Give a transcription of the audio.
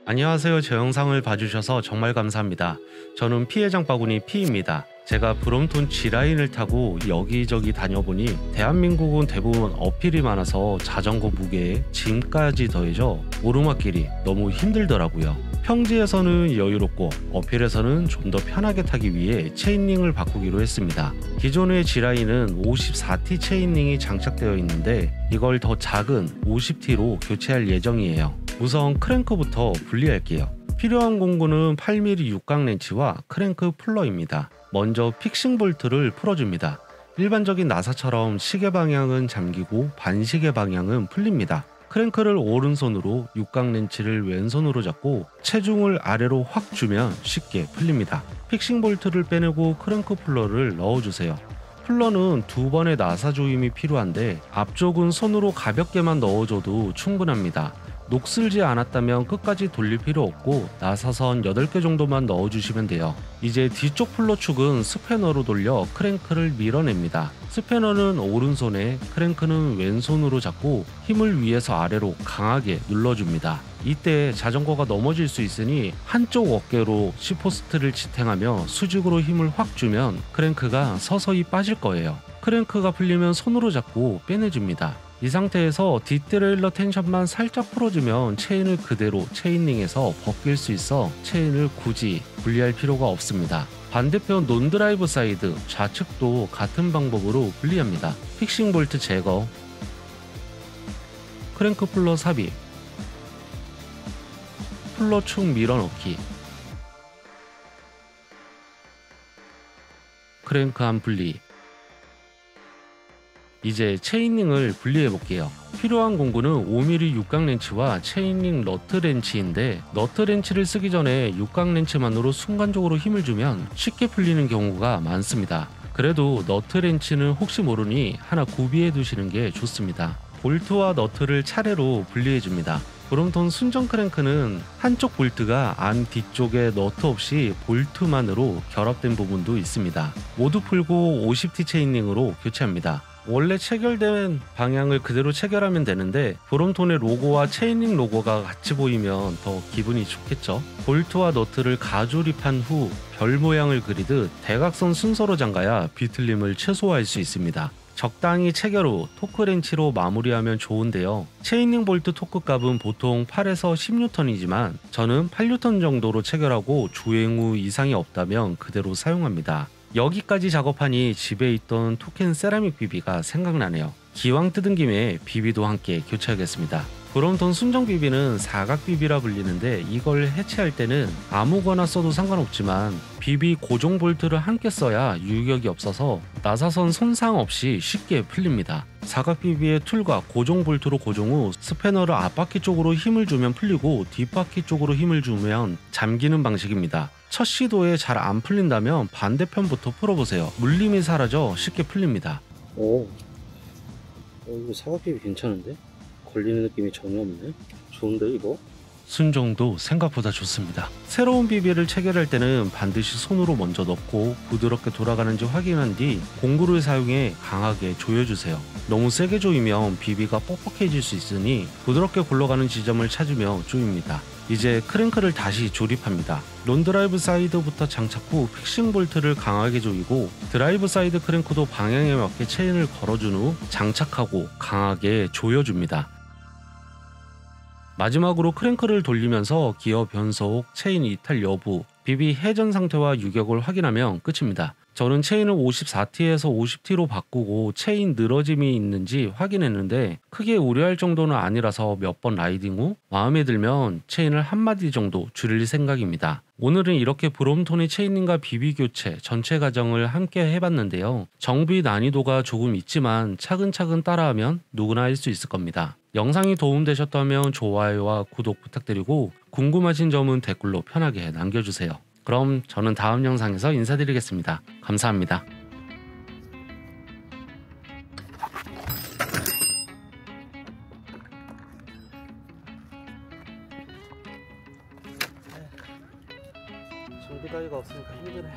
안녕하세요. 제 영상을 봐주셔서 정말 감사합니다. 저는 피해장바구니 P입니다. 제가 브롬톤 G라인을 타고 여기저기 다녀보니 대한민국은 대부분 어필이 많아서 자전거 무게에 짐까지 더해져 오르막길이 너무 힘들더라고요. 평지에서는 여유롭고 어필에서는 좀 더 편하게 타기 위해 체인링을 바꾸기로 했습니다. 기존의 G라인은 54T 체인링이 장착되어 있는데 이걸 더 작은 50T로 교체할 예정이에요. 우선 크랭크부터 분리할게요. 필요한 공구는 8mm 육각 렌치와 크랭크 풀러입니다. 먼저 픽싱 볼트를 풀어줍니다. 일반적인 나사처럼 시계 방향은 잠기고 반시계 방향은 풀립니다. 크랭크를 오른손으로 육각 렌치를 왼손으로 잡고 체중을 아래로 확 주면 쉽게 풀립니다. 픽싱 볼트를 빼내고 크랭크 풀러를 넣어주세요. 풀러는 2번의 나사 조임이 필요한데 앞쪽은 손으로 가볍게만 넣어줘도 충분합니다. 녹슬지 않았다면 끝까지 돌릴 필요 없고 나사선 8개 정도만 넣어주시면 돼요. 이제 뒤쪽 풀러 축은 스패너로 돌려 크랭크를 밀어냅니다. 스패너는 오른손에 크랭크는 왼손으로 잡고 힘을 위에서 아래로 강하게 눌러줍니다. 이때 자전거가 넘어질 수 있으니 한쪽 어깨로 시포스트를 지탱하며 수직으로 힘을 확 주면 크랭크가 서서히 빠질 거예요. 크랭크가 풀리면 손으로 잡고 빼내줍니다. 이 상태에서 뒷트레일러 텐션만 살짝 풀어주면 체인을 그대로 체인링에서 벗길 수 있어 체인을 굳이 분리할 필요가 없습니다. 반대편 논드라이브 사이드 좌측도 같은 방법으로 분리합니다. 픽싱 볼트 제거, 크랭크 풀러 삽입, 풀러 축 밀어넣기, 크랭크 안 분리. 이제 체인링을 분리해 볼게요. 필요한 공구는 5mm 육각 렌치와 체인링 너트 렌치인데 너트 렌치를 쓰기 전에 육각 렌치만으로 순간적으로 힘을 주면 쉽게 풀리는 경우가 많습니다. 그래도 너트 렌치는 혹시 모르니 하나 구비해 두시는 게 좋습니다. 볼트와 너트를 차례로 분리해 줍니다. 브롬톤 순정 크랭크는 한쪽 볼트가 안 뒤쪽에 너트 없이 볼트만으로 결합된 부분도 있습니다. 모두 풀고 50T 체인링으로 교체합니다. 원래 체결된 방향을 그대로 체결하면 되는데 브롬톤의 로고와 체인링 로고가 같이 보이면 더 기분이 좋겠죠. 볼트와 너트를 가조립한 후 별 모양을 그리듯 대각선 순서로 잠가야 비틀림을 최소화할 수 있습니다. 적당히 체결 후 토크렌치로 마무리하면 좋은데요. 체인링 볼트 토크 값은 보통 8에서 10N이지만 저는 8N 정도로 체결하고 주행 후 이상이 없다면 그대로 사용합니다. 여기까지 작업하니 집에 있던 토켄 세라믹 비비가 생각나네요. 기왕 뜯은 김에 비비도 함께 교체하겠습니다. 브롬톤 순정 비비는 사각 비비라 불리는데 이걸 해체할 때는 아무거나 써도 상관없지만 비비 고정 볼트를 함께 써야 유격이 없어서 나사선 손상 없이 쉽게 풀립니다. 사각 비비의 툴과 고정 볼트로 고정 후 스패너를 앞바퀴 쪽으로 힘을 주면 풀리고 뒷바퀴 쪽으로 힘을 주면 잠기는 방식입니다. 첫 시도에 잘 안 풀린다면 반대편부터 풀어보세요. 물림이 사라져 쉽게 풀립니다. 오, 이거 사각비비 괜찮은데? 걸리는 느낌이 전혀 없네. 좋은데 이거? 순정도 생각보다 좋습니다. 새로운 비비를 체결할 때는 반드시 손으로 먼저 넣고 부드럽게 돌아가는지 확인한 뒤 공구를 사용해 강하게 조여주세요. 너무 세게 조이면 비비가 뻑뻑해질 수 있으니 부드럽게 굴러가는 지점을 찾으며 조입니다. 이제 크랭크를 다시 조립합니다. 논드라이브 사이드부터 장착 후 픽싱 볼트를 강하게 조이고 드라이브 사이드 크랭크도 방향에 맞게 체인을 걸어준 후 장착하고 강하게 조여줍니다. 마지막으로 크랭크를 돌리면서 기어 변속, 체인 이탈 여부, 비비 회전 상태와 유격을 확인하면 끝입니다. 저는 체인을 54T에서 50T로 바꾸고 체인 늘어짐이 있는지 확인했는데 크게 우려할 정도는 아니라서 몇 번 라이딩 후 마음에 들면 체인을 한마디 정도 줄일 생각입니다. 오늘은 이렇게 브롬톤의 체인링과 비비 교체 전체 과정을 함께 해봤는데요. 정비 난이도가 조금 있지만 차근차근 따라하면 누구나 할 수 있을 겁니다. 영상이 도움되셨다면 좋아요와 구독 부탁드리고 궁금하신 점은 댓글로 편하게 남겨주세요. 그럼 저는 다음 영상에서 인사드리겠습니다. 감사합니다. 정비 따위가 없으니까 힘드네.